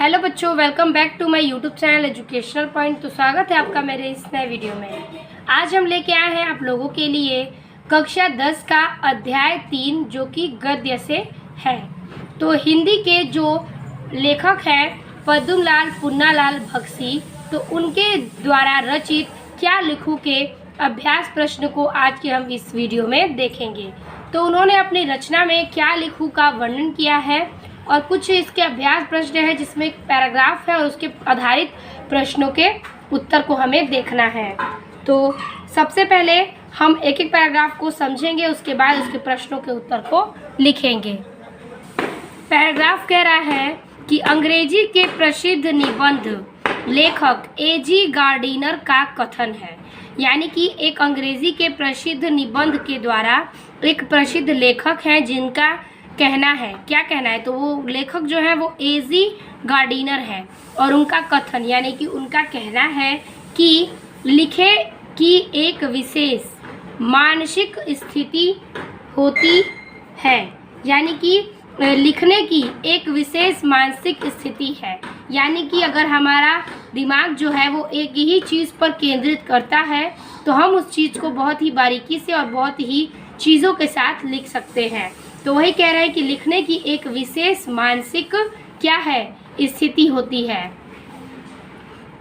Hello बच्चों, welcome back to my YouTube channel educational point. तो स्वागत है आपका मेरे इस नए वीडियो में। आज हम लेके आए हैं आप लोगों के लिए कक्षा 10 का अध्याय 3 जो कि गद्य से है। तो हिंदी के जो लेखक हैं पद्मलाल पुन्नालाल बख्शी, तो उनके द्वारा रचित क्या लिखूं के अभ्यास प्रश्न को आज के हम इस वीडियो में देखेंगे। तो उन्होंने अपनी रचना में क्या लिखूं का वर्णन किया है और कुछ इसके अभ्यास प्रश्न है जिसमें एक पैराग्राफ है और उसके आधारित प्रश्नों के उत्तर को हमें देखना है। तो सबसे पहले हम एक एक पैराग्राफ को समझेंगे, उसके बाद उसके प्रश्नों के उत्तर को लिखेंगे। पैराग्राफ कह रहा है कि अंग्रेजी के प्रसिद्ध निबंध लेखक A.G. गार्डिनर का कथन है, यानी कि एक अंग्रेजी के प्रसिद्ध निबंध के द्वारा एक प्रसिद्ध लेखक हैं जिनका कहना है, क्या कहना है, तो वो लेखक जो है वो A.G. गार्डिनर है और उनका कथन यानी कि उनका कहना है कि लिखे की एक विशेष मानसिक स्थिति होती है, यानी कि लिखने की एक विशेष मानसिक स्थिति है, यानी कि अगर हमारा दिमाग जो है वो एक ही चीज़ पर केंद्रित करता है तो हम उस चीज़ को बहुत ही बारीकी से और बहुत ही चीज़ों के साथ लिख सकते हैं। तो वही कह रहे हैं कि लिखने की एक विशेष मानसिक क्या है स्थिति होती है।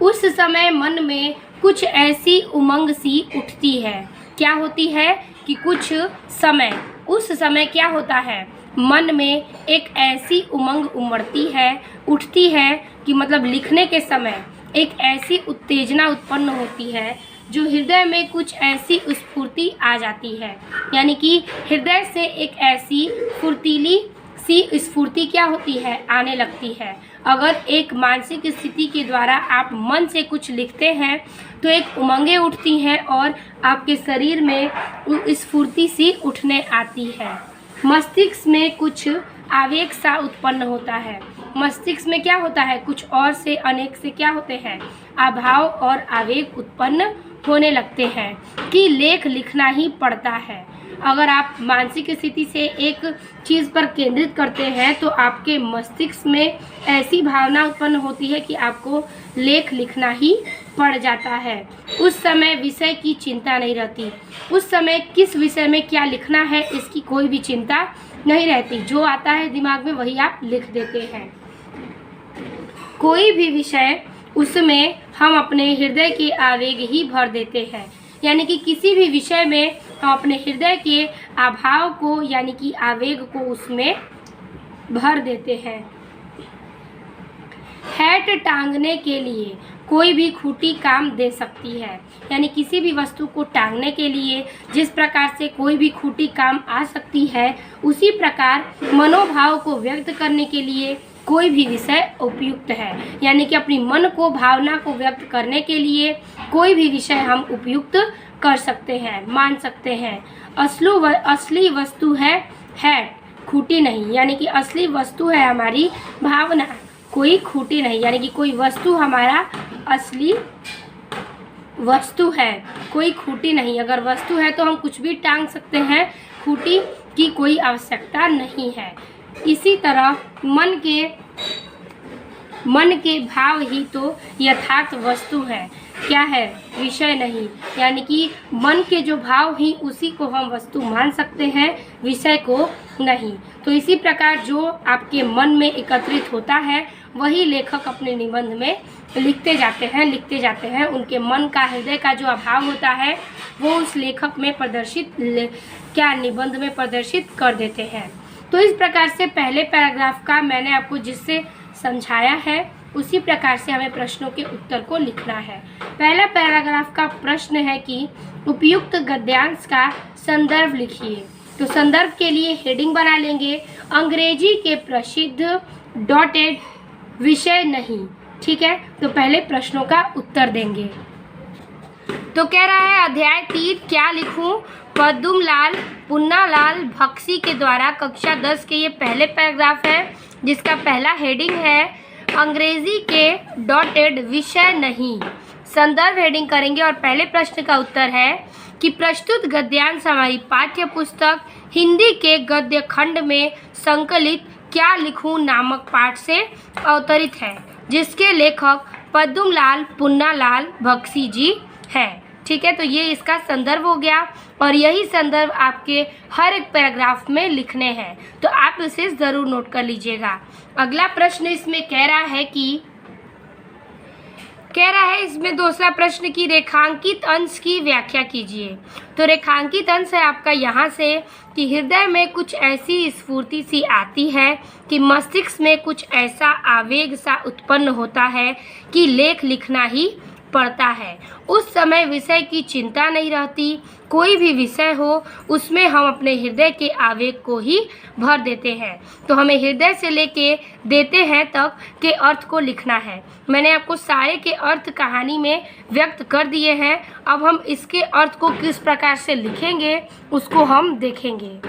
उस समय मन में कुछ ऐसी उमंग सी उठती है, क्या होती है कि कुछ समय, उस समय क्या होता है, मन में एक ऐसी उमंग उमड़ती है, उठती है कि मतलब लिखने के समय एक ऐसी उत्तेजना उत्पन्न होती है जो हृदय में कुछ ऐसी स्फूर्ति आ जाती है, यानी कि हृदय से एक ऐसी फुर्तीली सी स्फूर्ति क्या होती है, आने लगती है। अगर एक मानसिक स्थिति के द्वारा आप मन से कुछ लिखते हैं तो एक उमंगें उठती हैं और आपके शरीर में स्फूर्ति सी उठने आती है। मस्तिष्क में कुछ आवेग सा उत्पन्न होता है। मस्तिष्क में क्या होता है, कुछ और से अनेक से क्या होते हैं, अभाव और आवेग उत्पन्न होने लगते हैं कि लेख लिखना ही पड़ता है। अगर आप मानसिक स्थिति से एक चीज़ पर केंद्रित करते हैं तो आपके मस्तिष्क में ऐसी भावना उत्पन्न होती है कि आपको लेख लिखना ही पड़ जाता है। उस समय विषय की चिंता नहीं रहती, उस समय किस विषय में क्या लिखना है इसकी कोई भी चिंता नहीं रहती, जो आता है दिमाग में वही आप लिख देते हैं। कोई भी विषय उसमें हम अपने हृदय के आवेग ही भर देते हैं, यानी कि किसी भी विषय में हम अपने हृदय के अभाव को यानी कि आवेग को उसमें भर देते हैं। हैट टांगने के लिए कोई भी खूंटी काम दे सकती है, यानी किसी भी वस्तु को टांगने के लिए जिस प्रकार से कोई भी खूंटी काम आ सकती है, उसी प्रकार मनोभाव को व्यक्त करने के लिए कोई भी विषय उपयुक्त है, यानी कि अपनी मन को, भावना को व्यक्त करने के लिए कोई भी विषय हम उपयुक्त कर सकते हैं, मान सकते हैं। असली वस्तु है हैट, खूंटी नहीं, यानी कि असली वस्तु है हमारी भावना, कोई खूंटी नहीं, यानी कि कोई वस्तु हमारा असली वस्तु है, कोई खूंटी नहीं। अगर वस्तु है तो हम कुछ भी टांग सकते हैं, खूंटी की कोई आवश्यकता नहीं है। इसी तरह मन के भाव ही तो यथार्थ वस्तु है, क्या है, विषय नहीं, यानी कि मन के जो भाव ही उसी को हम वस्तु मान सकते हैं, विषय को नहीं। तो इसी प्रकार जो आपके मन में एकत्रित होता है वही लेखक अपने निबंध में लिखते जाते हैं। उनके मन का, हृदय का जो अभाव होता है वो उस लेखक में प्रदर्शित निबंध में प्रदर्शित कर देते हैं। तो इस प्रकार से पहले पैराग्राफ का मैंने आपको जिससे समझाया है उसी प्रकार से हमें प्रश्नों के उत्तर को लिखना है। पहला पैराग्राफ का प्रश्न है कि उपयुक्त गद्यांश का संदर्भ लिखिए। तो संदर्भ के लिए हेडिंग बना लेंगे अंग्रेजी के प्रसिद्ध डॉटेड विषय नहीं, ठीक है। तो पहले प्रश्नों का उत्तर देंगे। तो कह रहा है अध्याय 3 क्या लिखूं, पद्मलाल पुन्नालाल बख्शी के द्वारा कक्षा 10 के ये पहले पैराग्राफ है जिसका पहला हेडिंग है अंग्रेजी के डॉटेड विषय नहीं। संदर्भ हेडिंग करेंगे और पहले प्रश्न का उत्तर है कि प्रस्तुत गद्यांश हमारी पाठ्य पुस्तक हिंदी के गद्य खंड में संकलित क्या लिखूं नामक पाठ से अवतरित है। जिसके लेखक पद्मलाल पुन्नालाल बख्शी जी हैं। ठीक है, तो ये इसका संदर्भ हो गया और यही संदर्भ आपके हर एक पैराग्राफ में लिखने हैं, तो आप इसे ज़रूर नोट कर लीजिएगा। अगला प्रश्न इसमें कह रहा है इसमें दूसरा प्रश्न की रेखांकित अंश की व्याख्या कीजिए। तो रेखांकित अंश है आपका यहाँ से कि हृदय में कुछ ऐसी स्फूर्ति सी आती है कि मस्तिष्क में कुछ ऐसा आवेग सा उत्पन्न होता है कि लेख लिखना ही पड़ता है। उस समय विषय की चिंता नहीं रहती, कोई भी विषय हो उसमें हम अपने हृदय के आवेग को ही भर देते हैं। तो हमें हृदय से लेके देते हैं तक के अर्थ को लिखना है। मैंने आपको सारे के अर्थ कहानी में व्यक्त कर दिए हैं। अब हम इसके अर्थ को किस प्रकार से लिखेंगे उसको हम देखेंगे।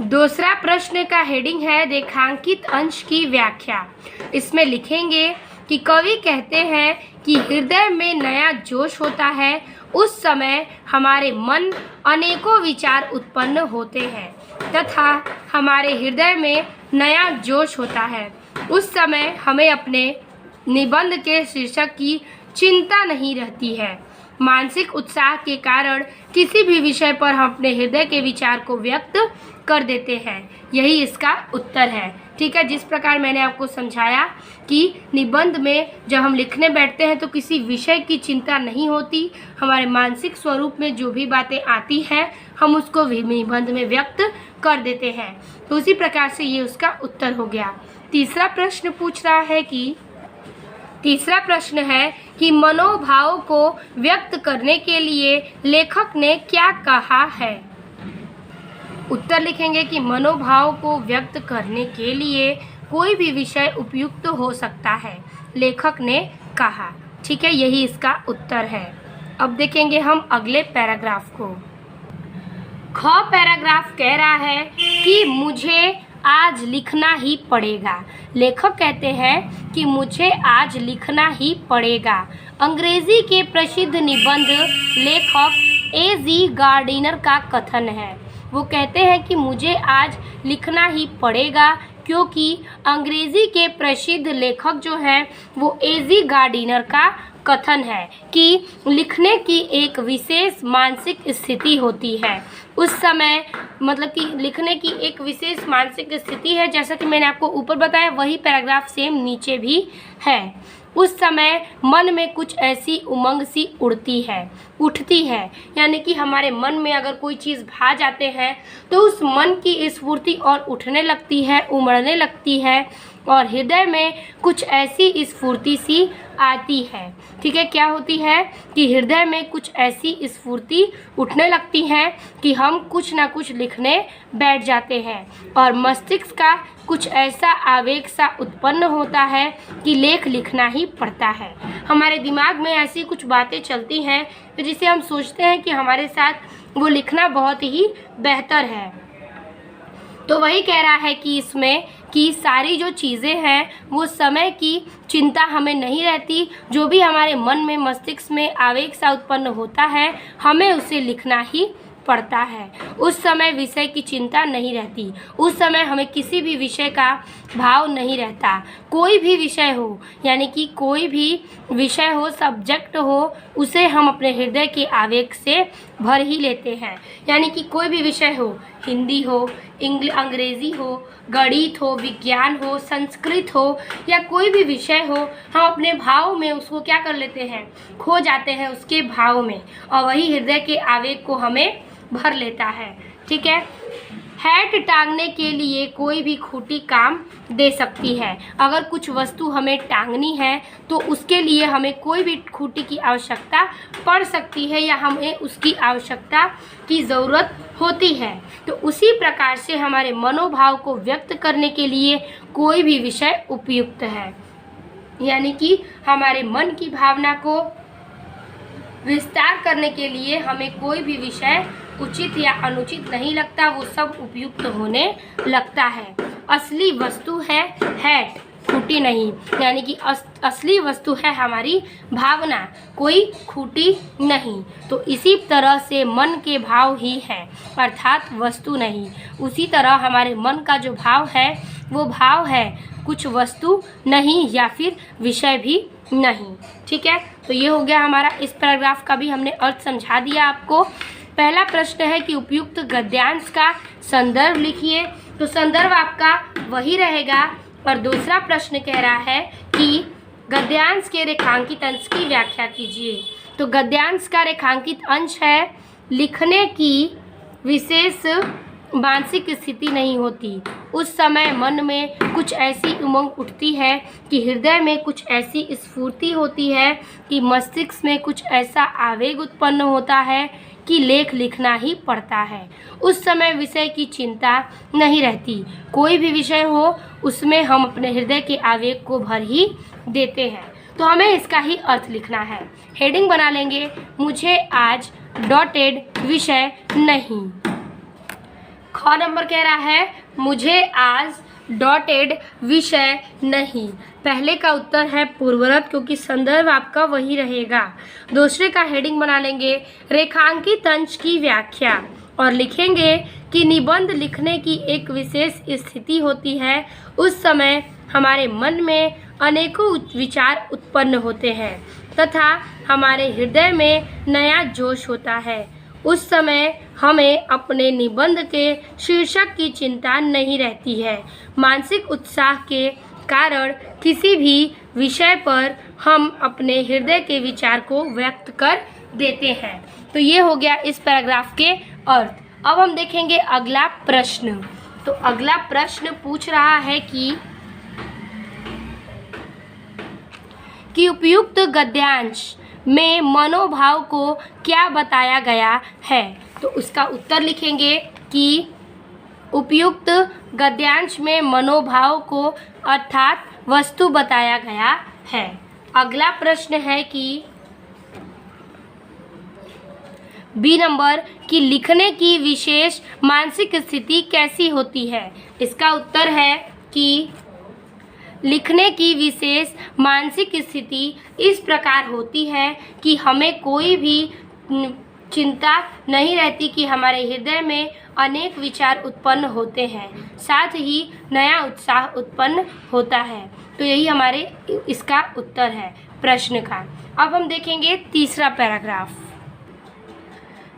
दूसरा प्रश्न का हेडिंग है रेखांकित अंश की व्याख्या। इसमें लिखेंगे कि कवि कहते हैं कि हृदय में नया जोश होता है, उस समय हमारे मन अनेकों विचार उत्पन्न होते हैं तथा हमारे हृदय में नया जोश होता है। उस समय हमें अपने निबंध के शीर्षक की चिंता नहीं रहती है। मानसिक उत्साह के कारण किसी भी विषय पर हम अपने हृदय के विचार को व्यक्त कर देते हैं। यही इसका उत्तर है। ठीक है, जिस प्रकार मैंने आपको समझाया कि निबंध में जब हम लिखने बैठते हैं तो किसी विषय की चिंता नहीं होती, हमारे मानसिक स्वरूप में जो भी बातें आती हैं हम उसको भी निबंध में व्यक्त कर देते हैं। तो उसी प्रकार से ये उसका उत्तर हो गया। तीसरा प्रश्न है कि मनोभाव को व्यक्त करने के लिए लेखक ने क्या कहा है। उत्तर लिखेंगे कि मनोभाव को व्यक्त करने के लिए कोई भी विषय उपयुक्त हो सकता है, लेखक ने कहा। ठीक है, यही इसका उत्तर है। अब देखेंगे हम अगले पैराग्राफ को। ख पैराग्राफ कह रहा है कि मुझे आज लिखना ही पड़ेगा। लेखक कहते हैं कि मुझे आज लिखना ही पड़ेगा। अंग्रेजी के प्रसिद्ध निबंध लेखक ए.जी. गार्डिनर का कथन है। वो कहते हैं कि मुझे आज लिखना ही पड़ेगा क्योंकि अंग्रेजी के प्रसिद्ध लेखक जो हैं वो ए.जी. गार्डिनर का कथन है कि लिखने की एक विशेष मानसिक स्थिति होती है। उस समय मतलब कि लिखने की एक विशेष मानसिक स्थिति है, जैसा कि मैंने आपको ऊपर बताया वही पैराग्राफ सेम नीचे भी है। उस समय मन में कुछ ऐसी उमंग सी उठती है, यानी कि हमारे मन में अगर कोई चीज़ भा जाते हैं तो उस मन की स्फूर्ति और उठने लगती है, उमड़ने लगती है और हृदय में कुछ ऐसी स्फूर्ति सी आती है। ठीक है, क्या होती है कि हृदय में कुछ ऐसी स्फूर्ति उठने लगती है कि हम कुछ ना कुछ लिखने बैठ जाते हैं और मस्तिष्क का कुछ ऐसा आवेग सा उत्पन्न होता है कि लेख लिखना ही पड़ता है। हमारे दिमाग में ऐसी कुछ बातें चलती हैं जिसे हम सोचते हैं कि हमारे साथ वो लिखना बहुत ही बेहतर है। तो वही कह रहा है कि इसमें कि सारी जो चीज़ें हैं वो समय की चिंता हमें नहीं रहती, जो भी हमारे मन में मस्तिष्क में आवेग सा उत्पन्न होता है हमें उसे लिखना ही पड़ता है। उस समय विषय की चिंता नहीं रहती, उस समय हमें किसी भी विषय का भाव नहीं रहता। कोई भी विषय हो, यानी कि कोई भी विषय हो, सब्जेक्ट हो, उसे हम अपने हृदय के आवेग से भर ही लेते हैं। यानी कि कोई भी विषय हो, हिंदी हो, अंग्रेज़ी हो, गणित हो, विज्ञान हो, संस्कृत हो या कोई भी विषय हो, हम अपने भाव में उसको क्या कर लेते हैं, खो जाते हैं उसके भाव में और वही हृदय के आवेग को हमें भर लेता है। ठीक है, हैट टांगने के लिए कोई भी खूंटी काम दे सकती है। अगर कुछ वस्तु हमें टांगनी है तो उसके लिए हमें कोई भी खूंटी की आवश्यकता पड़ सकती है या हमें उसकी आवश्यकता की ज़रूरत होती है। तो उसी प्रकार से हमारे मनोभाव को व्यक्त करने के लिए कोई भी विषय उपयुक्त है, यानी कि हमारे मन की भावना को विस्तार करने के लिए हमें कोई भी विषय उचित या अनुचित नहीं लगता, वो सब उपयुक्त होने लगता है। असली वस्तु है हैट, खूंटी नहीं, यानी कि असली वस्तु है हमारी भावना, कोई खूंटी नहीं। तो इसी तरह से मन के भाव ही हैं, अर्थात वस्तु नहीं। उसी तरह हमारे मन का जो भाव है वो भाव है कुछ वस्तु नहीं या फिर विषय भी नहीं। ठीक है, तो ये हो गया हमारा, इस पैराग्राफ का भी हमने अर्थ समझा दिया आपको। पहला प्रश्न है कि उपयुक्त गद्यांश का संदर्भ लिखिए, तो संदर्भ आपका वही रहेगा। और दूसरा प्रश्न कह रहा है कि गद्यांश के रेखांकित अंश की व्याख्या कीजिए। तो गद्यांश का रेखांकित अंश है लिखने की विशेष मानसिक स्थिति नहीं होती, उस समय मन में कुछ ऐसी उमंग उठती है कि हृदय में कुछ ऐसी स्फूर्ति होती है कि मस्तिष्क में कुछ ऐसा आवेग उत्पन्न होता है कि लेख लिखना ही पड़ता है। उस समय विषय की चिंता नहीं रहती, कोई भी विषय हो उसमें हम अपने हृदय के आवेग को भर ही देते हैं। तो हमें इसका ही अर्थ लिखना है। हेडिंग बना लेंगे, मुझे आज डॉटेड विषय नहीं। ख नंबर कह रहा है मुझे आज डॉटेड विषय नहीं। पहले का उत्तर है पूर्वरत, क्योंकि संदर्भ आपका वही रहेगा। दूसरे का हेडिंग बना लेंगे रेखांकित अंश की व्याख्या, और लिखेंगे कि निबंध लिखने की एक विशेष स्थिति होती है, उस समय हमारे मन में अनेकों विचार उत्पन्न होते हैं तथा हमारे हृदय में नया जोश होता है। उस समय हमें अपने निबंध के शीर्षक की चिंता नहीं रहती है। मानसिक उत्साह के कारण किसी भी विषय पर हम अपने हृदय के विचार को व्यक्त कर देते हैं। तो ये हो गया इस पैराग्राफ के अर्थ। अब हम देखेंगे अगला प्रश्न। तो अगला प्रश्न पूछ रहा है कि उपयुक्त गद्यांश में मनोभाव को क्या बताया गया है। तो उसका उत्तर लिखेंगे कि उपयुक्त गद्यांश में मनोभाव को अर्थात वस्तु बताया गया है। अगला प्रश्न है कि बी नंबर कि लिखने की विशेष मानसिक स्थिति कैसी होती है। इसका उत्तर है कि लिखने की विशेष मानसिक स्थिति इस प्रकार होती है कि हमें कोई भी चिंता नहीं रहती कि हमारे हृदय में अनेक विचार उत्पन्न होते हैं, साथ ही नया उत्साह उत्पन्न होता है। तो यही हमारे इसका उत्तर है प्रश्न का। अब हम देखेंगे तीसरा पैराग्राफ।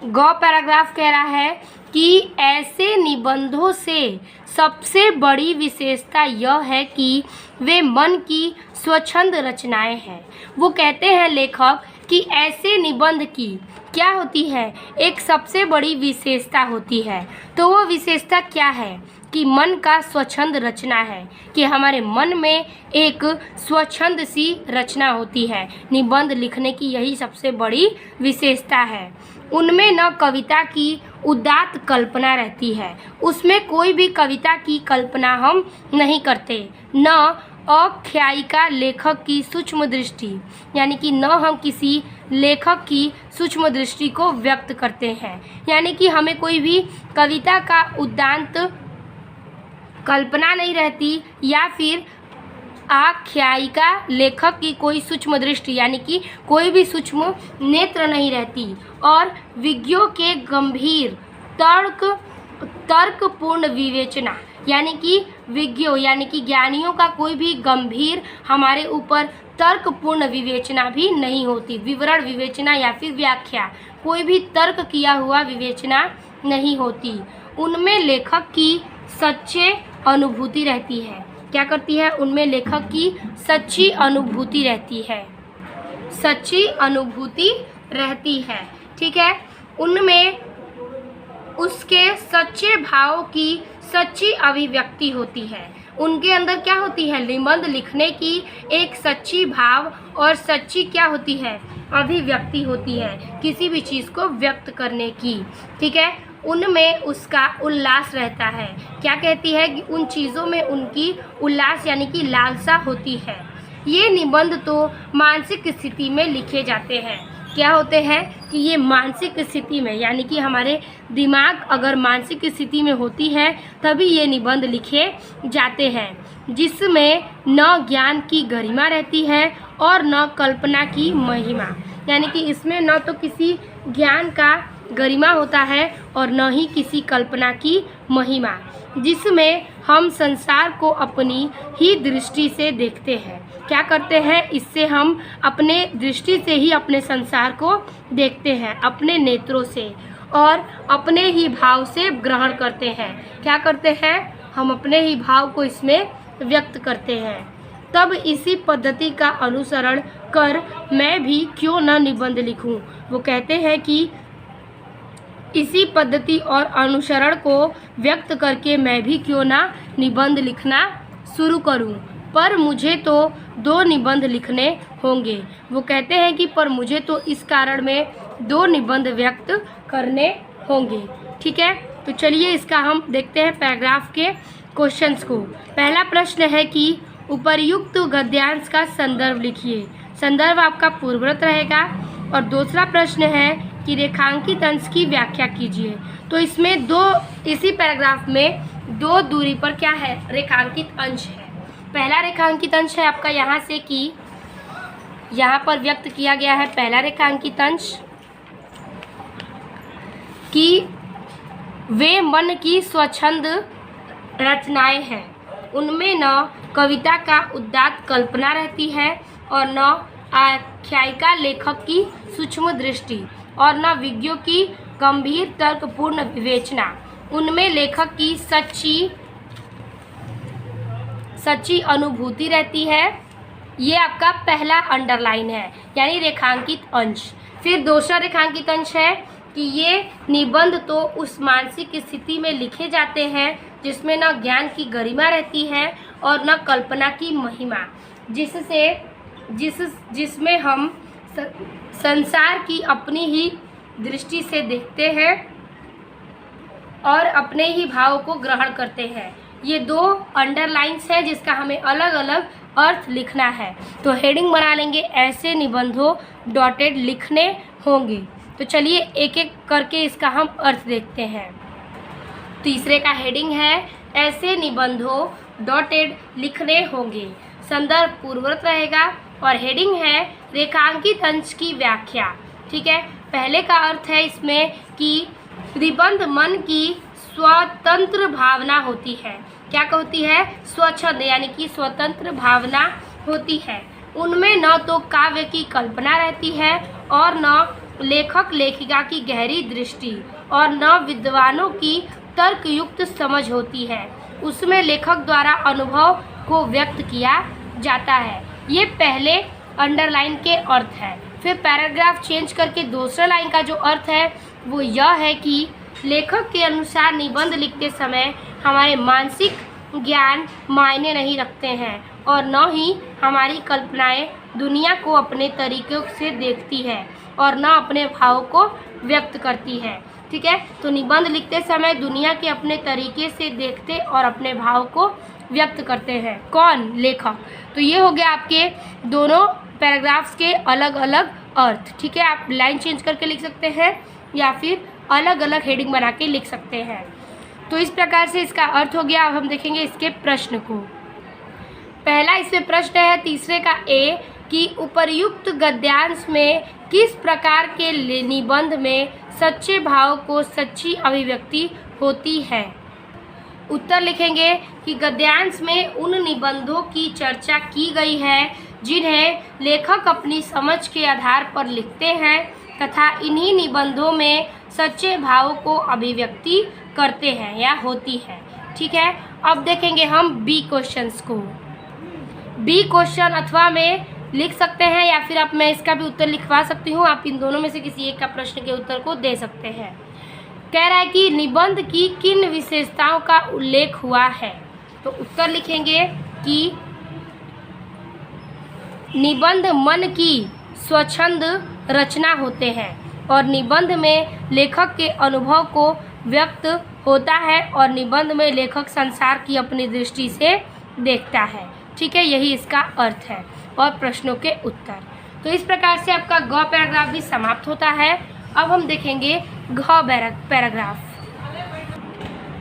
ग पैराग्राफ कह रहा है कि ऐसे निबंधों से सबसे बड़ी विशेषता यह है कि वे मन की स्वच्छंद रचनाएं हैं। वो कहते हैं लेखक कि ऐसे निबंध की क्या होती है, एक सबसे बड़ी विशेषता होती है। तो वो विशेषता क्या है कि मन का स्वच्छंद रचना है, कि हमारे मन में एक स्वच्छंद सी रचना होती है। निबंध लिखने की यही सबसे बड़ी विशेषता है। उनमें न कविता की उदात्त कल्पना रहती है, उसमें कोई भी कविता की कल्पना हम नहीं करते, न आख्यायिका लेखक की सूक्ष्म दृष्टि, यानी कि न हम किसी लेखक की सूक्ष्म दृष्टि को व्यक्त करते हैं, यानी कि हमें कोई भी कविता का उदात्त कल्पना नहीं रहती, या फिर आख्यायिका लेखक की कोई सूक्ष्म दृष्टि यानी कि कोई भी सूक्ष्म नेत्र नहीं रहती, और विज्ञों के गंभीर तर्कपूर्ण विवेचना, यानी कि विज्ञों यानी कि ज्ञानियों का कोई भी गंभीर हमारे ऊपर तर्कपूर्ण विवेचना भी नहीं होती। विवरण विवेचना या फिर व्याख्या, कोई भी तर्क किया हुआ विवेचना नहीं होती। उनमें लेखक की सच्चे अनुभूति रहती है। क्या करती है? उनमें लेखक की सच्ची अनुभूति रहती है, सच्ची अनुभूति रहती है। ठीक है, उनमें उसके सच्चे भाव की सच्ची अभिव्यक्ति होती है। उनके अंदर क्या होती है? निबंध लिखने की एक सच्ची भाव और सच्ची क्या होती है? अभिव्यक्ति होती है, किसी भी चीज़ को व्यक्त करने की। ठीक है, उनमें उसका उल्लास रहता है। क्या कहती है कि उन चीज़ों में उनकी उल्लास यानी कि लालसा होती है। ये निबंध तो मानसिक स्थिति में लिखे जाते हैं। क्या होते हैं कि ये मानसिक स्थिति में, यानी कि हमारे दिमाग अगर मानसिक स्थिति में होती है तभी ये निबंध लिखे जाते हैं, जिसमें न ज्ञान की गरिमा रहती है और न कल्पना की महिमा, यानी कि इसमें न तो किसी ज्ञान का गरिमा होता है और न ही किसी कल्पना की महिमा, जिसमें हम संसार को अपनी ही दृष्टि से देखते हैं। क्या करते हैं? इससे हम अपने दृष्टि से ही अपने संसार को देखते हैं, अपने नेत्रों से, और अपने ही भाव से ग्रहण करते हैं। क्या करते हैं? हम अपने ही भाव को इसमें व्यक्त करते हैं। तब इसी पद्धति का अनुसरण कर मैं भी क्यों न निबंध लिखूं। वो कहते हैं कि इसी पद्धति और अनुसरण को व्यक्त करके मैं भी क्यों ना निबंध लिखना शुरू करूं, पर मुझे तो 2 निबंध लिखने होंगे। वो कहते हैं कि पर मुझे तो इस कारण में 2 निबंध व्यक्त करने होंगे। ठीक है, तो चलिए इसका हम देखते हैं पैराग्राफ के क्वेश्चंस को। पहला प्रश्न है कि उपर्युक्त गद्यांश का संदर्भ लिखिए। संदर्भ आपका पूर्ववर्त रहेगा। और दूसरा प्रश्न है कि रेखांकित अंश की व्याख्या कीजिए। तो इसमें इसी पैराग्राफ में 2 दूरी पर क्या है? रेखांकित अंश है। पहला रेखांकित अंश है आपका यहाँ से कि यहाँ पर व्यक्त किया गया है। पहला रेखांकित अंश कि वे मन की स्वच्छंद रचनाएं हैं, उनमें न कविता का उदात्त कल्पना रहती है और न आख्यायिका लेखक की सूक्ष्म दृष्टि और न विज्ञों की गंभीर तर्कपूर्ण विवेचना। उनमें लेखक की सच्ची अनुभूति रहती है। ये आपका पहला अंडरलाइन है, यानी रेखांकित अंश। फिर दूसरा रेखांकित अंश है कि ये निबंध तो उस मानसिक स्थिति में लिखे जाते हैं जिसमें न ज्ञान की गरिमा रहती है और न कल्पना की महिमा, जिसमें हम संसार की अपनी ही दृष्टि से देखते हैं और अपने ही भाव को ग्रहण करते हैं। ये 2 अंडरलाइंस हैं जिसका हमें अलग अलग अर्थ लिखना है। तो हेडिंग बना लेंगे, ऐसे निबंधों डॉटेड लिखने होंगे। तो चलिए एक एक करके इसका हम अर्थ देखते हैं। तीसरे का हेडिंग है ऐसे निबंधों डॉटेड लिखने होंगे। संदर्भ पूर्ववर्त रहेगा और हेडिंग है रेखांकित अंश की व्याख्या। ठीक है, पहले का अर्थ है इसमें कि निबंध मन की स्वतंत्र भावना होती है। क्या होती है? स्वच्छंद, यानी कि स्वतंत्र भावना होती है। उनमें न तो काव्य की कल्पना रहती है और न लेखक लेखिका की गहरी दृष्टि और न विद्वानों की तर्कयुक्त समझ होती है। उसमें लेखक द्वारा अनुभव को व्यक्त किया जाता है। ये पहले अंडरलाइन के अर्थ है। फिर पैराग्राफ चेंज करके दूसरा लाइन का जो अर्थ है वो यह है कि लेखक के अनुसार निबंध लिखते समय हमारे मानसिक ज्ञान मायने नहीं रखते हैं और न ही हमारी कल्पनाएं दुनिया को अपने तरीक़ों से देखती है और न अपने भाव को व्यक्त करती है। ठीक है, तो निबंध लिखते समय दुनिया के अपने तरीके से देखते और अपने भाव को व्यक्त करते हैं। कौन? लेखक। तो ये हो गया आपके दोनों पैराग्राफ्स के अलग अलग अर्थ। ठीक है, आप लाइन चेंज करके लिख सकते हैं या फिर अलग अलग हेडिंग बना के लिख सकते हैं। तो इस प्रकार से इसका अर्थ हो गया। अब हम देखेंगे इसके प्रश्न को। पहला इसमें प्रश्न है तीसरे का ए कि उपर्युक्त गद्यांश में किस प्रकार के निबंध में सच्चे भाव को सच्ची अभिव्यक्ति होती है। उत्तर लिखेंगे कि गद्यांश में उन निबंधों की चर्चा की गई है जिन्हें लेखक अपनी समझ के आधार पर लिखते हैं तथा इन्हीं निबंधों में सच्चे भाव को अभिव्यक्ति करते हैं या होती है। ठीक है, अब देखेंगे हम बी क्वेश्चंस को। बी क्वेश्चन अथवा में लिख सकते हैं या फिर आप मैं इसका भी उत्तर लिखवा सकती हूँ। आप इन दोनों में से किसी एक का प्रश्न के उत्तर को दे सकते हैं। कह रहा है कि निबंध की किन विशेषताओं का उल्लेख हुआ है। तो उत्तर लिखेंगे कि निबंध मन की स्वच्छंद रचना होते हैं और निबंध में लेखक के अनुभव को व्यक्त होता है और निबंध में लेखक संसार की अपनी दृष्टि से देखता है। ठीक है, यही इसका अर्थ है और प्रश्नों के उत्तर। तो इस प्रकार से आपका ग पैराग्राफ भी समाप्त होता है। अब हम देखेंगे घ पैराग्राफ।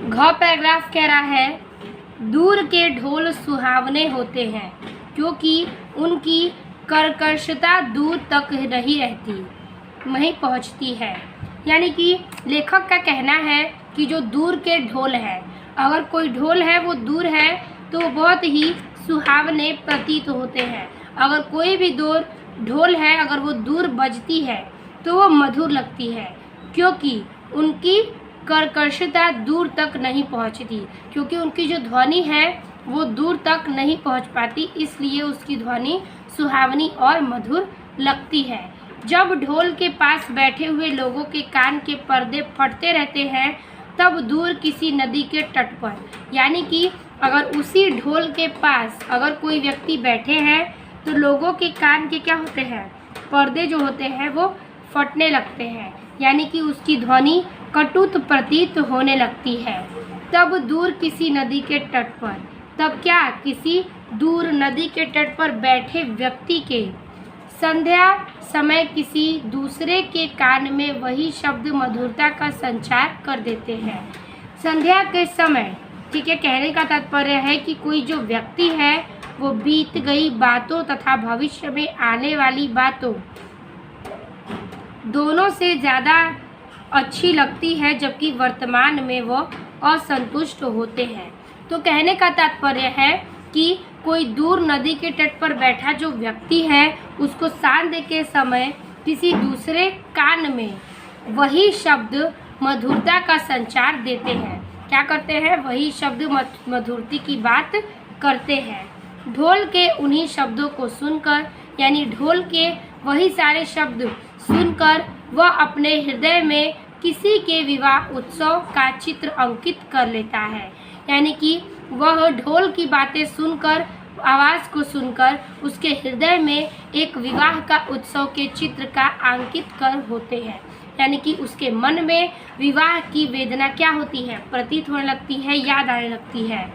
घ पैराग्राफ कह रहा है दूर के ढोल सुहावने होते हैं क्योंकि उनकी कर्कशता दूर तक नहीं रहती, वहीं पहुंचती है। यानी कि लेखक का कहना है कि जो दूर के ढोल है, अगर कोई ढोल है वो दूर है तो बहुत ही सुहावने प्रतीत होते हैं। अगर कोई भी ढोल है अगर वो दूर बजती है तो वो मधुर लगती है, क्योंकि उनकी कर्कशता दूर तक नहीं पहुंचती, क्योंकि उनकी जो ध्वनि है वो दूर तक नहीं पहुंच पाती, इसलिए उसकी ध्वनि सुहावनी और मधुर लगती है। जब ढोल के पास बैठे हुए लोगों के कान के पर्दे फटते रहते हैं तब दूर किसी नदी के तट पर, यानी कि अगर उसी ढोल के पास अगर कोई व्यक्ति बैठे हैं तो लोगों के कान के क्या होते हैं, पर्दे जो होते हैं वो फटने लगते हैं, यानी कि उसकी ध्वनि कटुत प्रतीत होने लगती है। तब दूर किसी नदी के तट पर, तब क्या किसी दूर नदी के तट पर बैठे व्यक्ति के संध्या समय किसी दूसरे के कान में वही शब्द मधुरता का संचार कर देते हैं। संध्या के समय, ठीक है, कहने का तात्पर्य है कि कोई जो व्यक्ति है वो बीत गई बातों तथा भविष्य में आने वाली बातों दोनों से ज़्यादा अच्छी लगती है, जबकि वर्तमान में वो असंतुष्ट होते हैं। तो कहने का तात्पर्य है कि कोई दूर नदी के तट पर बैठा जो व्यक्ति है उसको सांध्य के समय किसी दूसरे कान में वही शब्द मधुरता का संचार देते हैं। क्या करते हैं, वही शब्द मधुरता की बात करते हैं। ढोल के उन्हीं शब्दों को सुनकर, यानी ढोल के वही सारे शब्द सुनकर वह अपने हृदय में किसी के विवाह उत्सव का चित्र अंकित कर लेता है, यानी कि वह ढोल की बातें सुनकर, आवाज़ को सुनकर उसके हृदय में एक विवाह का उत्सव के चित्र का अंकित कर होते हैं, यानी कि उसके मन में विवाह की वेदना क्या होती है, प्रतीत होने लगती है, याद आने लगती है।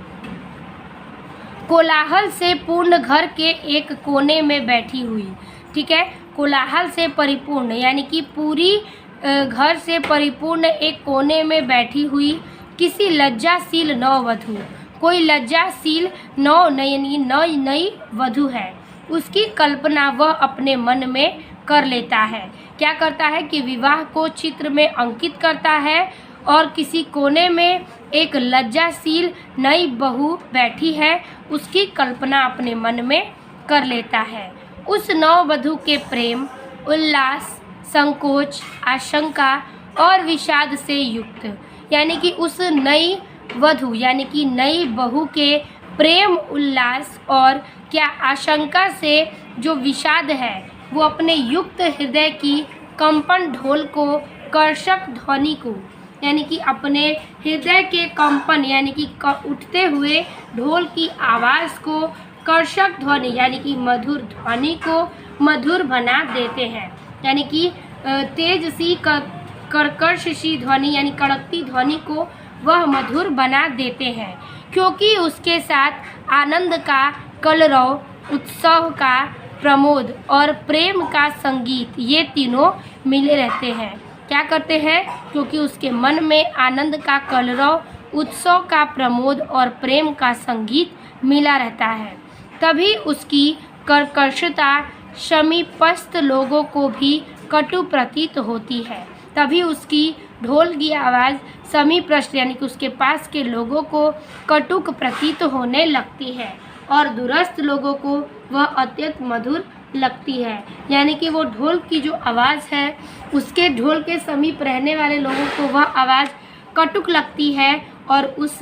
कोलाहल से पूर्ण घर के एक कोने में बैठी हुई, ठीक है, कोलाहल से परिपूर्ण यानी कि पूरी घर से परिपूर्ण एक कोने में बैठी हुई किसी लज्जाशील नववधू, कोई लज्जाशील नई वधू है, उसकी कल्पना वह अपने मन में कर लेता है। क्या करता है कि विवाह को चित्र में अंकित करता है और किसी कोने में एक लज्जाशील नई बहू बैठी है, उसकी कल्पना अपने मन में कर लेता है। उस नववधू के प्रेम, उल्लास, संकोच, आशंका और विषाद से युक्त, यानी कि उस नई वधू यानी कि नई बहू के प्रेम, उल्लास और क्या आशंका से जो विषाद है वो अपने युक्त हृदय की कंपन ढोल को, कर्षक ध्वनि को, यानी कि अपने हृदय के कंपन यानी कि उठते हुए ढोल की आवाज़ को, कर्षक ध्वनि यानी कि मधुर ध्वनि को मधुर बना देते हैं, यानी कि तेज सी कर्कश सी ध्वनि यानी कड़कती ध्वनि को वह मधुर बना देते हैं, क्योंकि उसके साथ आनंद का कलरव, उत्सव का प्रमोद और प्रेम का संगीत ये तीनों मिले रहते हैं। क्या करते हैं, क्योंकि उसके मन में आनंद का कलरव, उत्सव का प्रमोद और प्रेम का संगीत मिला रहता है, तभी उसकी कर्कशता समीपस्थ लोगों को भी कटु प्रतीत होती है, तभी उसकी ढोल की आवाज़ समीपस्थ यानी कि उसके पास के लोगों को कटुक प्रतीत होने लगती है और दूरस्थ लोगों को वह अत्यंत मधुर लगती है, यानी कि वो ढोल की जो आवाज़ है उसके ढोल के समीप रहने वाले लोगों को वह आवाज़ कटुक लगती है और उस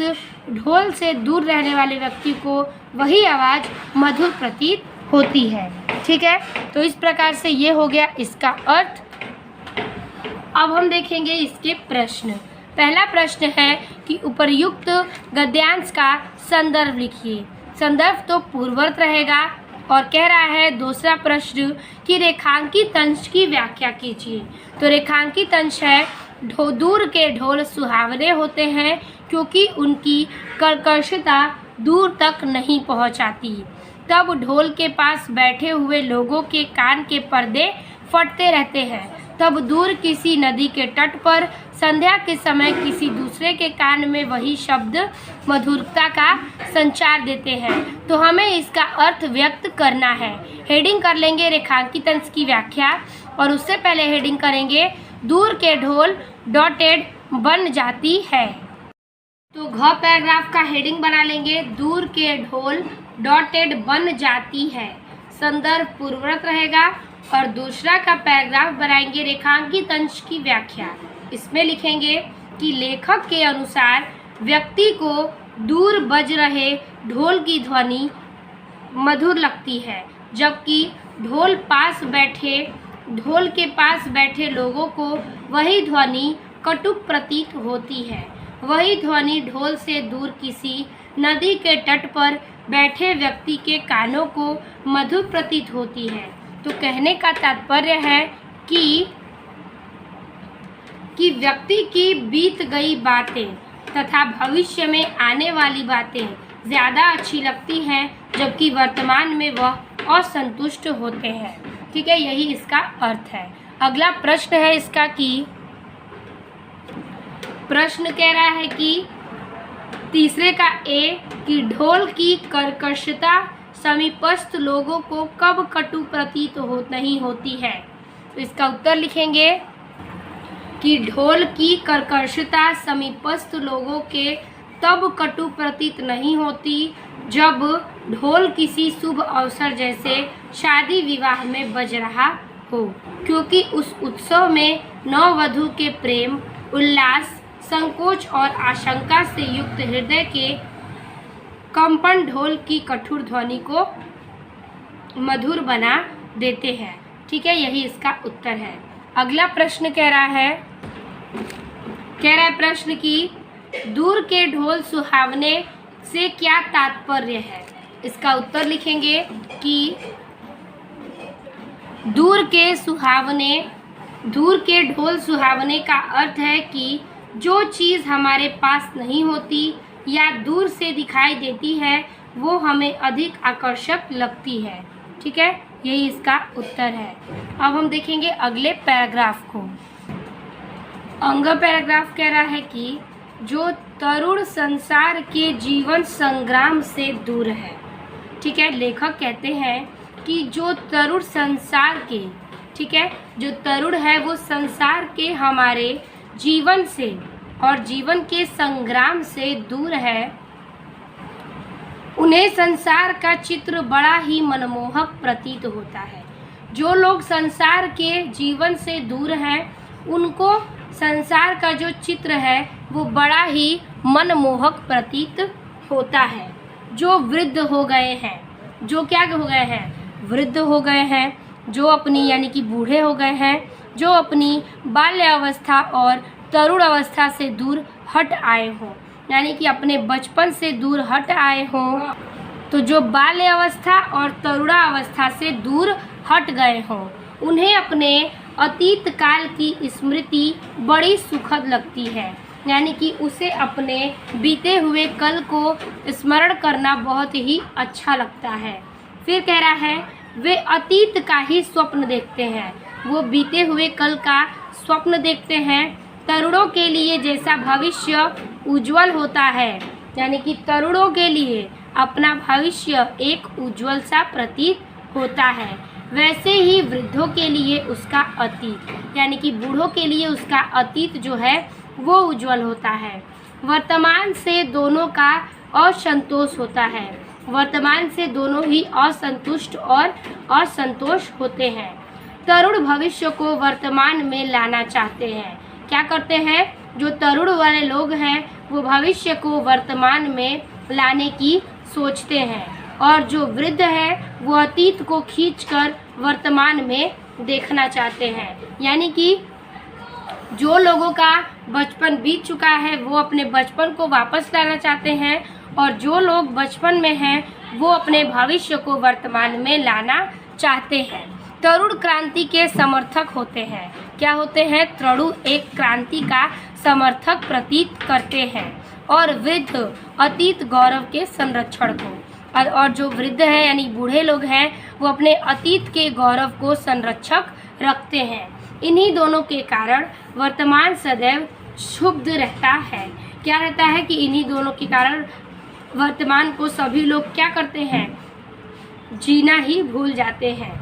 ढोल से दूर रहने वाले व्यक्ति को वही आवाज़ मधुर प्रतीत होती है। ठीक है, तो इस प्रकार से ये हो गया इसका अर्थ। अब हम देखेंगे इसके प्रश्न। पहला प्रश्न है कि उपर्युक्त गद्यांश का संदर्भ लिखिए। संदर्भ तो पूर्ववर्त रहेगा और कह रहा है दूसरा प्रश्न कि रेखांकित अंश की व्याख्या कीजिए। तो रेखांकित अंश है दूर के ढोल सुहावने होते हैं क्योंकि उनकी कर्कशता दूर तक नहीं पहुंचाती। तब ढोल के पास बैठे हुए लोगों के कान के पर्दे फटते रहते हैं। तब दूर किसी नदी के तट पर संध्या के समय किसी दूसरे के कान में वही शब्द मधुरता का संचार देते हैं। तो हमें इसका अर्थ व्यक्त करना है। हेडिंग कर लेंगे रेखांकित अंश की व्याख्या और उससे पहले हेडिंग करेंगे दूर के ढोल डॉटेड बन जाती है। तो घ पैराग्राफ का हेडिंग बना लेंगे, दूर के ढोल डॉटेड बन जाती है, संदर्भ पूर्ववत रहेगा। और दूसरा का पैराग्राफ बनाएंगे रेखांकित अंश की व्याख्या। इसमें लिखेंगे कि लेखक के अनुसार व्यक्ति को दूर बज रहे ढोल की ध्वनि मधुर लगती है, जबकि ढोल के पास बैठे लोगों को वही ध्वनि कटुक प्रतीत होती है। वही ध्वनि ढोल से दूर किसी नदी के तट पर बैठे व्यक्ति के कानों को मधुर प्रतीत होती है। तो कहने का तात्पर्य है कि व्यक्ति की बीत गई बातें तथा भविष्य में आने वाली बातें ज़्यादा अच्छी लगती हैं, जबकि वर्तमान में वह असंतुष्ट होते हैं। ठीक है, यही इसका अर्थ है। अगला प्रश्न है इसका कि प्रश्न कह रहा है कि तीसरे का ए कि ढोल की कर्कशता समीपस्थ लोगों को कब कटु प्रतीत नहीं होती है। तो इसका उत्तर लिखेंगे कि ढोल की कर्कशता समीपस्थ लोगों के तब कटु प्रतीत नहीं होती जब ढोल किसी शुभ अवसर जैसे शादी विवाह में बज रहा हो, क्योंकि उस उत्सव में नववधू के प्रेम, उल्लास, संकोच और आशंका से युक्त हृदय के कंपन ढोल की कठोर ध्वनि को मधुर बना देते हैं। ठीक है, यही इसका उत्तर है। अगला प्रश्न कह रहा है प्रश्न कि दूर के ढोल सुहावने से क्या तात्पर्य है। इसका उत्तर लिखेंगे कि दूर के ढोल सुहावने का अर्थ है कि जो चीज़ हमारे पास नहीं होती या दूर से दिखाई देती है वो हमें अधिक आकर्षक लगती है। ठीक है, यही इसका उत्तर है। अब हम देखेंगे अगले पैराग्राफ को। अगला पैराग्राफ कह रहा है कि जो तरुण संसार के जीवन संग्राम से दूर है। ठीक है, लेखक कहते हैं कि जो तरुण संसार के, ठीक है, जो तरुण है वो संसार के हमारे जीवन से और जीवन के संग्राम से दूर है, उन्हें संसार का चित्र बड़ा ही मनमोहक प्रतीत होता है। जो लोग संसार के जीवन से दूर हैं उनको संसार का जो चित्र है वो बड़ा ही मनमोहक प्रतीत होता है। जो वृद्ध हो गए हैं, जो क्या हो गए हैं, वृद्ध हो गए हैं, जो अपनी यानी कि बूढ़े हो गए हैं, जो अपनी बाल्य अवस्था और तरुण अवस्था से दूर हट आए हों, यानी कि अपने बचपन से दूर हट आए हों, तो जो बाल्य अवस्था और तरुणा अवस्था से दूर हट गए हों, उन्हें अपने अतीत काल की स्मृति बड़ी सुखद लगती है, यानी कि उसे अपने बीते हुए कल को स्मरण करना बहुत ही अच्छा लगता है। फिर कह रहा है वे अतीत का ही स्वप्न देखते हैं, वो बीते हुए कल का स्वप्न देखते हैं। तरुणों के लिए जैसा भविष्य उज्जवल होता है, यानी कि तरुणों के लिए अपना भविष्य एक उज्जवल सा प्रतीत होता है, वैसे ही वृद्धों के लिए उसका अतीत, यानी कि बूढ़ों के लिए उसका अतीत जो है वो उज्जवल होता है। वर्तमान से दोनों का असंतोष होता है, वर्तमान से दोनों ही असंतुष्ट और असंतोष होते हैं। तरुण भविष्य को वर्तमान में लाना चाहते हैं। क्या करते हैं, जो तरुण वाले लोग हैं वो भविष्य को वर्तमान में लाने की सोचते हैं, और जो वृद्ध है वो अतीत को खींचकर वर्तमान में देखना चाहते हैं। यानी कि जो लोगों का बचपन बीत चुका है वो अपने बचपन को वापस लाना चाहते हैं, और जो लोग बचपन में हैं वो अपने भविष्य को वर्तमान में लाना चाहते हैं। तरुण क्रांति के समर्थक होते हैं। क्या होते हैं, तरुण एक क्रांति का समर्थक प्रतीत करते हैं, और वृद्ध अतीत गौरव के संरक्षण को, और जो वृद्ध है यानी बूढ़े लोग हैं वो अपने अतीत के गौरव को संरक्षक रखते हैं। इन्हीं दोनों के कारण वर्तमान सदैव शुभ रहता है। क्या रहता है कि इन्हीं दोनों के कारण वर्तमान को सभी लोग क्या करते हैं, जीना ही भूल जाते हैं,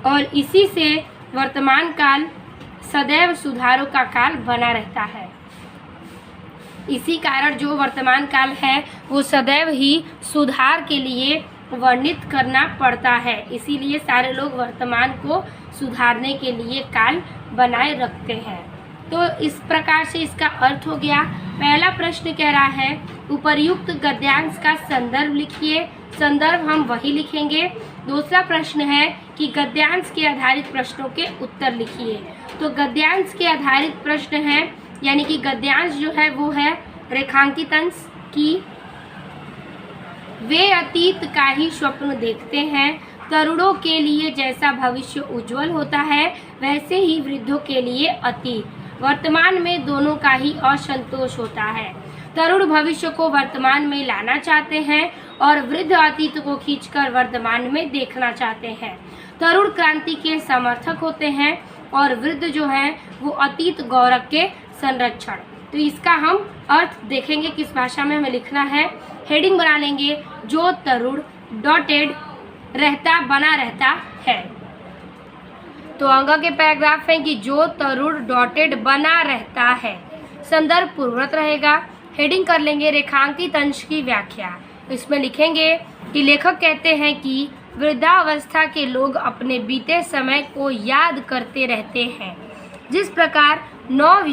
और इसी से वर्तमान काल सदैव सुधारों का काल बना रहता है। इसी कारण जो वर्तमान काल है वो सदैव ही सुधार के लिए वर्णित करना पड़ता है। इसीलिए सारे लोग वर्तमान को सुधारने के लिए काल बनाए रखते हैं। तो इस प्रकार से इसका अर्थ हो गया। पहला प्रश्न कह रहा है उपर्युक्त गद्यांश का संदर्भ लिखिए। संदर्भ हम वही लिखेंगे। दूसरा प्रश्न है कि गद्यांश के आधारित प्रश्नों के उत्तर लिखिए। तो गद्यांश के आधारित प्रश्न है, यानी कि गद्यांश जो है वो है रेखांकित अंश की। वे अतीत का ही स्वप्न देखते हैं। तरुणों के लिए जैसा भविष्य उज्जवल होता है वैसे ही वृद्धों के लिए अतीत वर्तमान में दोनों का ही असंतोष होता है। तरुण भविष्य को वर्तमान में लाना चाहते हैं और वृद्ध अतीत को खींचकर वर्तमान में देखना चाहते हैं। तरुण क्रांति के समर्थक होते हैं और वृद्ध जो है वो अतीत गौरव के संरक्षण। तो इसका हम अर्थ देखेंगे किस भाषा में हमें लिखना है। हेडिंग बना लेंगे, जो तरुण डॉटेड रहता बना रहता है। तो अंग के पैराग्राफ है कि जो तरुण डॉटेड बना रहता है। संदर्भ पूर्ववत रहेगा। हेडिंग कर लेंगे रेखांकित अंश की व्याख्या। इसमें लिखेंगे कि लेखक कहते हैं कि वृद्धावस्था के लोग अपने बीते समय को याद करते रहते हैं। जिस प्रकार नव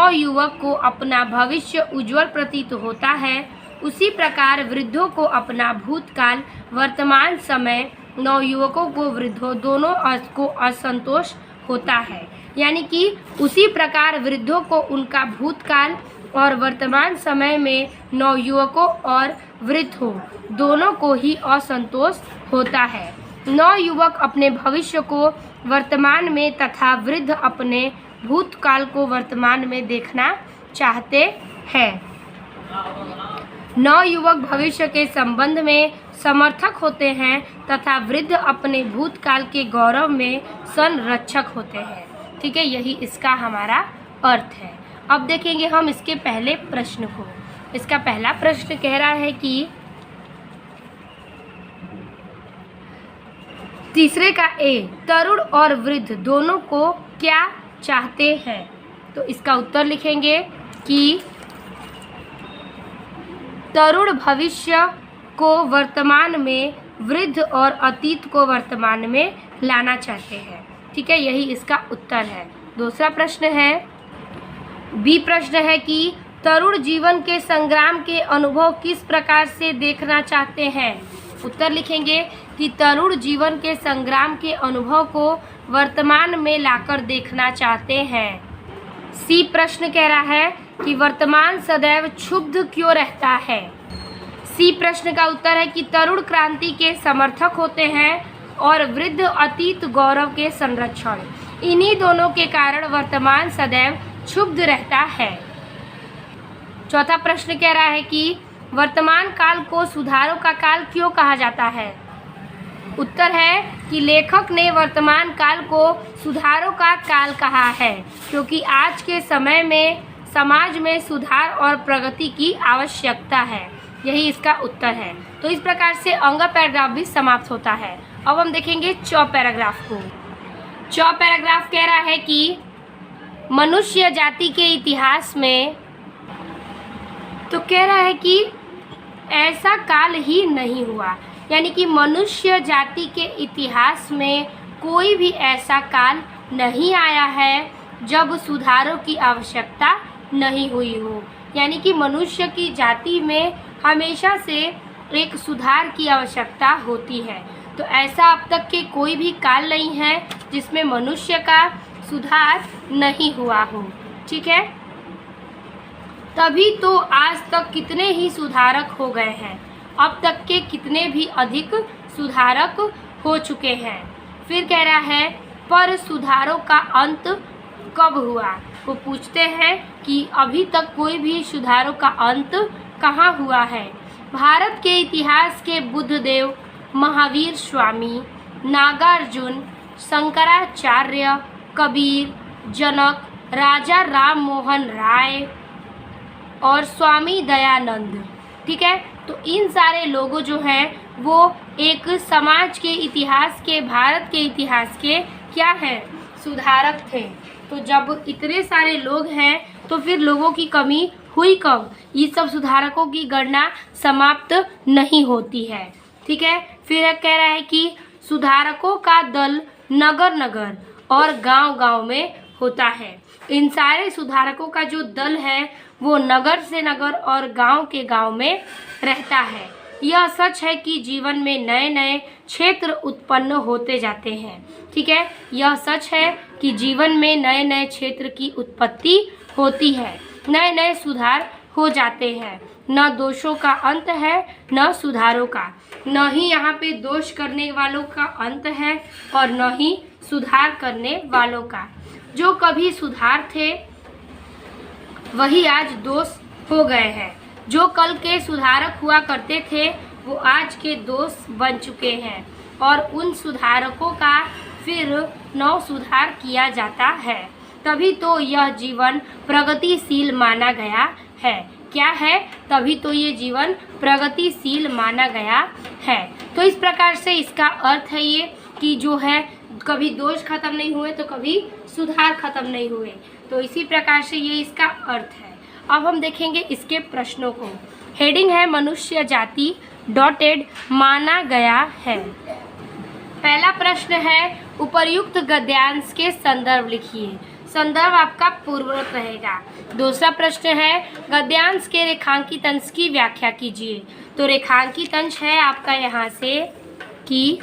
युवक को अपना भविष्य उज्जवल प्रतीत होता है, उसी प्रकार वृद्धों को अपना भूतकाल वर्तमान समय नवयुवकों को वृद्धों दोनों को असंतोष होता है। यानी कि उसी प्रकार वृद्धों को उनका भूतकाल और वर्तमान समय में नवयुवकों और वृद्धों दोनों को ही असंतोष होता है। नवयुवक अपने भविष्य को वर्तमान में तथा वृद्ध अपने भूतकाल को वर्तमान में देखना चाहते हैं। नवयुवक भविष्य के संबंध में समर्थक होते हैं तथा वृद्ध अपने भूतकाल के गौरव में संरक्षक होते हैं। ठीक है, यही इसका हमारा अर्थ है। अब देखेंगे हम इसके पहले प्रश्न को। इसका पहला प्रश्न कह रहा है कि तीसरे का ए, तरुण और वृद्ध दोनों को क्या चाहते हैं। तो इसका उत्तर लिखेंगे कि तरुण भविष्य को वर्तमान में, वृद्ध और अतीत को वर्तमान में लाना चाहते हैं। ठीक है, यही इसका उत्तर है। दूसरा प्रश्न है, बी प्रश्न है कि तरुण जीवन के संग्राम के अनुभव किस प्रकार से देखना चाहते हैं। उत्तर लिखेंगे कि तरुण जीवन के संग्राम के अनुभव को वर्तमान में लाकर देखना चाहते हैं। सी प्रश्न कह रहा है कि वर्तमान सदैव क्षुब्ध क्यों रहता है। सी प्रश्न का उत्तर है कि तरुण क्रांति के समर्थक होते हैं और वृद्ध अतीत गौरव के संरक्षण। इन्हीं दोनों के कारण वर्तमान सदैव क्षुब्ध रहता है। चौथा प्रश्न कह रहा है कि वर्तमान काल को सुधारों का काल क्यों कहा जाता है। उत्तर है कि लेखक ने वर्तमान काल को सुधारों का काल कहा है क्योंकि आज के समय में समाज में सुधार और प्रगति की आवश्यकता है। यही इसका उत्तर है। तो इस प्रकार से अंग पैराग्राफ भी समाप्त होता है। अब हम देखेंगे चौ पैराग्राफ को। चौ पैराग्राफ कह रहा है कि मनुष्य जाति के इतिहास में, तो कह रहा है कि ऐसा काल ही नहीं हुआ, यानी कि मनुष्य जाति के इतिहास में कोई भी ऐसा काल नहीं आया है जब सुधारों की आवश्यकता नहीं हुई हो। यानी कि मनुष्य की जाति में हमेशा से एक सुधार की आवश्यकता होती है। तो ऐसा अब तक के कोई भी काल नहीं है जिसमें मनुष्य का सुधार नहीं हुआ हो। ठीक है, तभी तो आज तक कितने ही सुधारक हो गए हैं, अब तक के कितने भी अधिक सुधारक हो चुके हैं। फिर कह रहा है पर सुधारों का अंत कब हुआ। वो पूछते हैं कि अभी तक कोई भी सुधारों का अंत कहाँ हुआ है। भारत के इतिहास के बुद्धदेव, महावीर स्वामी, नागार्जुन, शंकराचार्य, कबीर, जनक, राजा राम मोहन राय और स्वामी दयानंद, ठीक है, तो इन सारे लोगों जो हैं वो एक समाज के इतिहास के, भारत के इतिहास के क्या हैं, सुधारक थे। तो जब इतने सारे लोग हैं तो फिर लोगों की कमी हुई कब? ये सब सुधारकों की गणना समाप्त नहीं होती है। ठीक है, फिर कह रहा है कि सुधारकों का दल नगर नगर और गांव गांव में होता है। इन सारे सुधारकों का जो दल है वो नगर से नगर और गांव के गांव में रहता है। यह सच है कि जीवन में नए नए क्षेत्र उत्पन्न होते जाते हैं। ठीक है, यह सच है कि जीवन में नए नए क्षेत्र की उत्पत्ति होती है, नए नए सुधार हो जाते हैं। न दोषों का अंत है न सुधारों का, न ही यहाँ पे दोष करने वालों का अंत है और न ही सुधार करने वालों का। जो कभी सुधार थे वही आज दोष हो गए हैं। जो कल के सुधारक हुआ करते थे वो आज के दोष बन चुके हैं और उन सुधारकों का फिर नव सुधार किया जाता है। तभी तो यह जीवन प्रगतिशील माना गया है। क्या है? तभी तो ये जीवन प्रगतिशील माना गया है। तो इस प्रकार से इसका अर्थ है ये कि जो है कभी दोष खत्म नहीं हुए तो कभी सुधार खत्म नहीं हुए। तो इसी प्रकार से ये इसका अर्थ है। अब हम देखेंगे इसके प्रश्नों को। हेडिंग है मनुष्य जाति डॉटेड माना गया है। पहला प्रश्न है उपर्युक्त गद्यांश के संदर्भ लिखिए। संदर्भ आपका पूर्ववत रहेगा। दूसरा प्रश्न है गद्यांश के रेखांकित अंश की व्याख्या कीजिए। तो रेखांकित अंश है आपका यहाँ से कि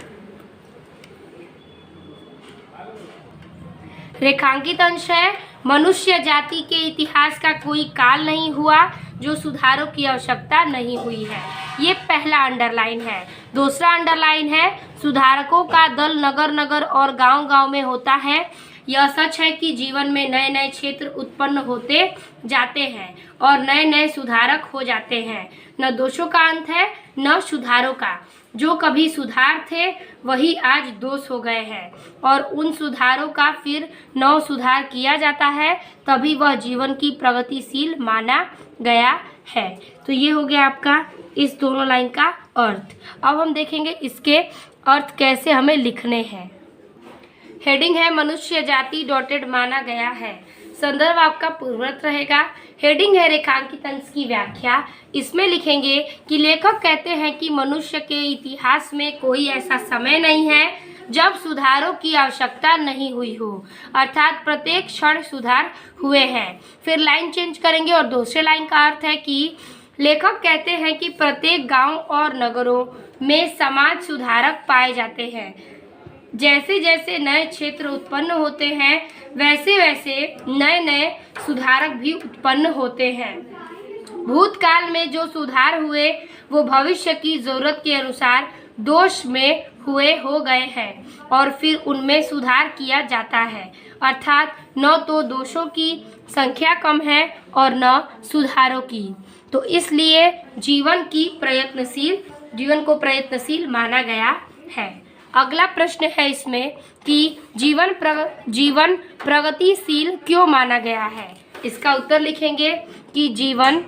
रेखांकित अंश है मनुष्य जाति के इतिहास का कोई काल नहीं हुआ जो सुधारों की आवश्यकता नहीं हुई है। ये पहला अंडरलाइन है। दूसरा अंडरलाइन है सुधारकों का दल नगर नगर और गांव गांव में होता है। यह सच है कि जीवन में नए नए क्षेत्र उत्पन्न होते जाते हैं और नए नए सुधारक हो जाते हैं। न दोषों का अंत है न सुधारों का। जो कभी सुधार थे वही आज दोष हो गए हैं और उन सुधारों का फिर नव सुधार किया जाता है, तभी वह जीवन की प्रगतिशील माना गया है। तो ये हो गया आपका इस दोनों लाइन का अर्थ। अब हम देखेंगे इसके अर्थ कैसे हमें लिखने हैं। हेडिंग है मनुष्य जाति डॉटेड माना गया है। संदर्भ आपका पूर्ववत रहेगा। हेडिंग है रेखांकित अंश की व्याख्या। इसमें लिखेंगे कि लेखक कहते हैं कि मनुष्य के इतिहास में कोई ऐसा समय नहीं है जब सुधारों की आवश्यकता नहीं हुई हो, अर्थात प्रत्येक क्षण सुधार हुए हैं। फिर लाइन चेंज करेंगे और दूसरे लाइन का अर्थ है कि लेखक कहते हैं कि प्रत्येक गांव और नगरों में समाज सुधारक पाए जाते हैं। जैसे जैसे नए क्षेत्र उत्पन्न होते हैं वैसे वैसे नए नए सुधारक भी उत्पन्न होते हैं। भूतकाल में जो सुधार हुए वो भविष्य की जरूरत के अनुसार दोष में हुए हो गए हैं और फिर उनमें सुधार किया जाता है, अर्थात न तो दोषों की संख्या कम है और न सुधारों की। तो इसलिए जीवन को प्रयत्नशील माना गया है। अगला प्रश्न है इसमें कि जीवन प्रगतिशील क्यों माना गया है। इसका उत्तर लिखेंगे कि जीवन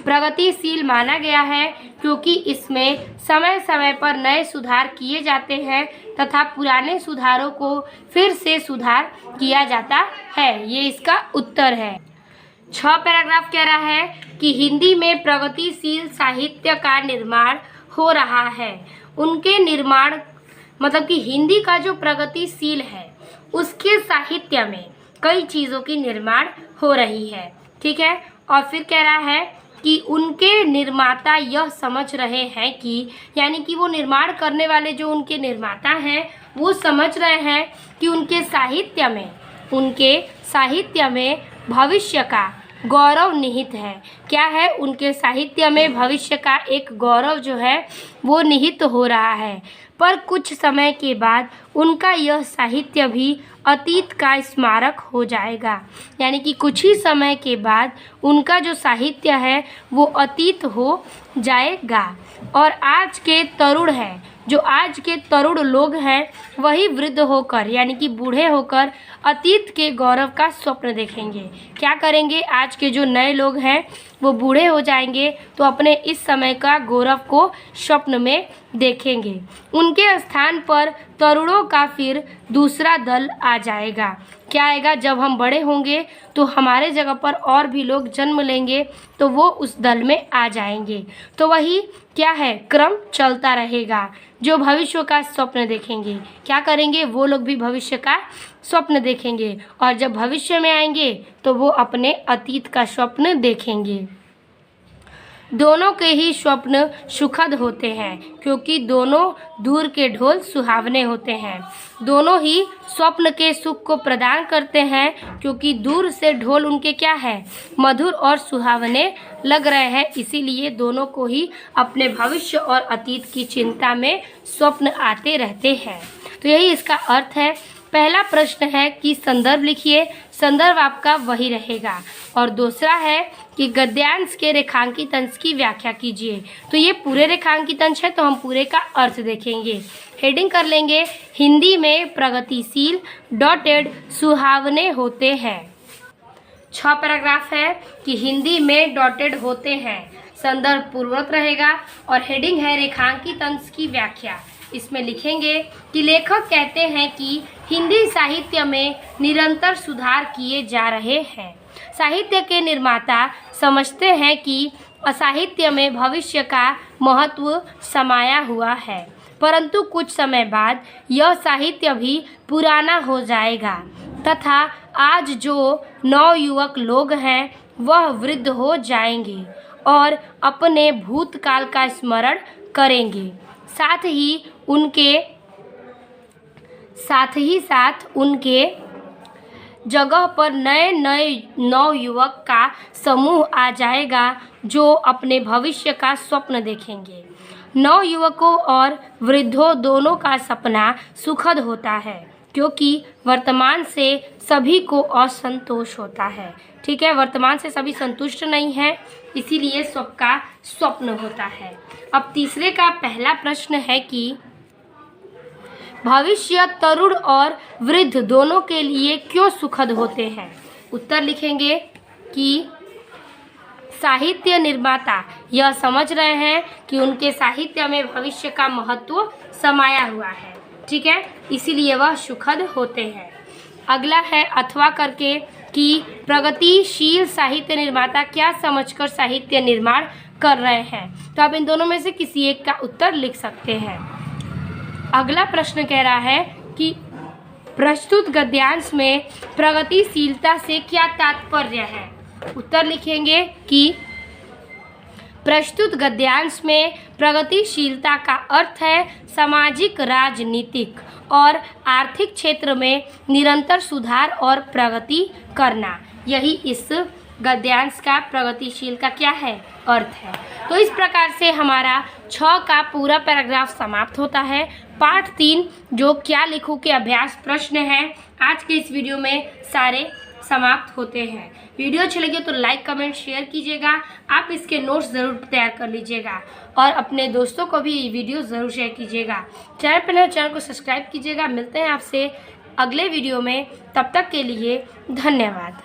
प्रगतिशील माना गया है क्योंकि इसमें समय समय पर नए सुधार किए जाते हैं तथा पुराने सुधारों को फिर से सुधार किया जाता है। ये इसका उत्तर है। 6 पैराग्राफ कह रहा है कि हिंदी में प्रगतिशील साहित्य का निर्माण हो रहा है। उनके निर्माण मतलब कि हिंदी का जो प्रगतिशील है उसके साहित्य में कई चीज़ों की निर्माण हो रही है। ठीक है, और फिर कह रहा है कि उनके निर्माता यह समझ रहे हैं कि यानी कि वो निर्माण करने वाले जो उनके निर्माता हैं वो समझ रहे हैं कि उनके साहित्य में भविष्य का गौरव निहित है। क्या है? उनके साहित्य में भविष्य का एक गौरव जो है वो निहित हो रहा है, पर कुछ समय के बाद उनका यह साहित्य भी अतीत का स्मारक हो जाएगा। यानी कि कुछ ही समय के बाद उनका जो साहित्य है वो अतीत हो जाएगा और आज के तरुण लोग हैं वही वृद्ध होकर यानी कि बूढ़े होकर अतीत के गौरव का स्वप्न देखेंगे। क्या करेंगे? आज के जो नए लोग हैं वो बूढ़े हो जाएंगे तो अपने इस समय का गौरव को स्वप्न में देखेंगे। उनके स्थान पर तरुणों का फिर दूसरा दल आ जाएगा। क्या आएगा, जब हम बड़े होंगे तो हमारे जगह पर और भी लोग जन्म लेंगे तो वो उस दल में आ जाएंगे। तो वही क्या है, क्रम चलता रहेगा। जो भविष्य का स्वप्न देखेंगे क्या करेंगे, वो लोग भी भविष्य का स्वप्न देखेंगे, और जब भविष्य में आएंगे तो वो अपने अतीत का स्वप्न देखेंगे। दोनों के ही स्वप्न सुखद होते हैं, क्योंकि दोनों दूर के ढोल सुहावने होते हैं। दोनों ही स्वप्न के सुख को प्रदान करते हैं, क्योंकि दूर से ढोल उनके क्या है, मधुर और सुहावने लग रहे हैं। इसीलिए दोनों को ही अपने भविष्य और अतीत की चिंता में स्वप्न आते रहते हैं। तो यही इसका अर्थ है। पहला प्रश्न है कि संदर्भ लिखिए, संदर्भ आपका वही रहेगा। और दूसरा है कि गद्यांश के रेखांकित अंश की व्याख्या कीजिए। तो ये पूरे रेखांकित अंश है, तो हम पूरे का अर्थ देखेंगे। हेडिंग कर लेंगे, हिंदी में प्रगतिशील डॉटेड सुहावने होते हैं। 6 पैराग्राफ है कि हिंदी में डॉटेड होते हैं, संदर्भ पूर्वक रहेगा, और हेडिंग है रेखांकित अंश की व्याख्या। इसमें लिखेंगे कि लेखक कहते हैं कि हिंदी साहित्य में निरंतर सुधार किए जा रहे हैं। साहित्य के निर्माता समझते हैं कि साहित्य में भविष्य का महत्व समाया हुआ है, परंतु कुछ समय बाद यह साहित्य भी पुराना हो जाएगा तथा आज जो नवयुवक लोग हैं वह वृद्ध हो जाएंगे और अपने भूतकाल का स्मरण करेंगे। साथ ही साथ उनके जगह पर नए नवयुवक का समूह आ जाएगा जो अपने भविष्य का स्वप्न देखेंगे। नवयुवकों और वृद्धों दोनों का सपना सुखद होता है, क्योंकि वर्तमान से सभी को असंतोष होता है। ठीक है, वर्तमान से सभी संतुष्ट नहीं है, इसीलिए सबका स्वप्न होता है। अब तीसरे का पहला प्रश्न है कि भविष्य तरुण और वृद्ध दोनों के लिए क्यों सुखद होते हैं। उत्तर लिखेंगे कि साहित्य निर्माता यह समझ रहे हैं कि उनके साहित्य में भविष्य का महत्व समाया हुआ है। ठीक है, इसीलिए वह सुखद होते हैं। अगला है अथवा करके कि प्रगतिशील साहित्य निर्माता क्या समझकर साहित्य निर्माण कर रहे हैं। तो आप इन दोनों में से किसी एक का उत्तर लिख सकते हैं। अगला प्रश्न कह रहा है कि प्रस्तुत गद्यांश में प्रगतिशीलता से क्या तात्पर्य है। उत्तर लिखेंगे कि प्रस्तुत गद्यांश में प्रगतिशीलता का अर्थ है सामाजिक, राजनीतिक और आर्थिक क्षेत्र में निरंतर सुधार और प्रगति करना। यही इस गद्यांश का प्रगतिशील का क्या है, अर्थ है। तो इस प्रकार से हमारा 6 का पूरा पैराग्राफ समाप्त होता है। पार्ट 3 जो क्या लिखूं के अभ्यास प्रश्न है आज के इस वीडियो में सारे समाप्त होते हैं। वीडियो अच्छी लगी तो लाइक कमेंट शेयर कीजिएगा। आप इसके नोट्स ज़रूर तैयार कर लीजिएगा और अपने दोस्तों को भी ये वीडियो ज़रूर शेयर कीजिएगा। चैनल पर नए चैनल को सब्सक्राइब कीजिएगा। मिलते हैं आपसे अगले वीडियो में, तब तक के लिए धन्यवाद।